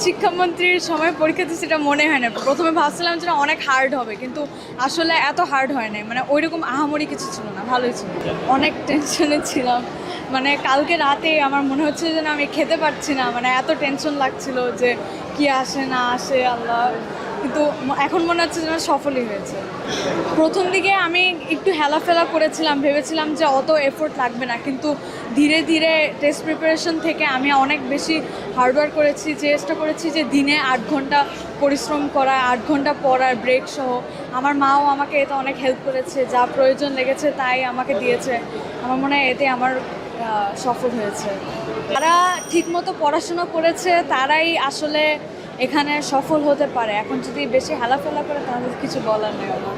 শিক্ষামন্ত্রীর সময় পরীক্ষা দিচ্ছি সেটা মনে হয় না। প্রথমে ভাবছিলাম যে অনেক হার্ড হবে, কিন্তু আসলে এত হার্ড হয় নাই। মানে ওইরকম আহামরি কিছু ছিল না, ভালোই ছিল। অনেক টেনশনে ছিলাম, মানে কালকে রাতে আমার মনে হচ্ছে যে না আমি খেতে পারছি না, মানে এত টেনশন লাগছিল যে কি আসে না আসে আল্লাহ। কিন্তু এখন মনে হচ্ছে যেন সফলই হয়েছে। প্রথম দিকে আমি একটু হেলাফেলা করেছিলাম, ভেবেছিলাম যে অত এফোর্ট লাগবে না, কিন্তু ধীরে ধীরে টেস্ট প্রিপারেশন থেকে আমি অনেক বেশি হার্ডওয়ার্ক করেছি। চেষ্টা করেছি যে দিনে 8 ঘন্টা পরিশ্রম করা, 8 ঘন্টা পড়ার ব্রেক সহ। আমার মাও আমাকে এতে অনেক হেল্প করেছে, যা প্রয়োজন লেগেছে তাই আমাকে দিয়েছে। আমার মনে হয় এতে আমার সফল হয়েছে। যারা ঠিকমতো পড়াশোনা করেছে তারাই আসলে এখানে সফল হতে পারে। এখন যদি বেশি হেলাফেলা করে তাহলে কিছু বলার নেই আমার।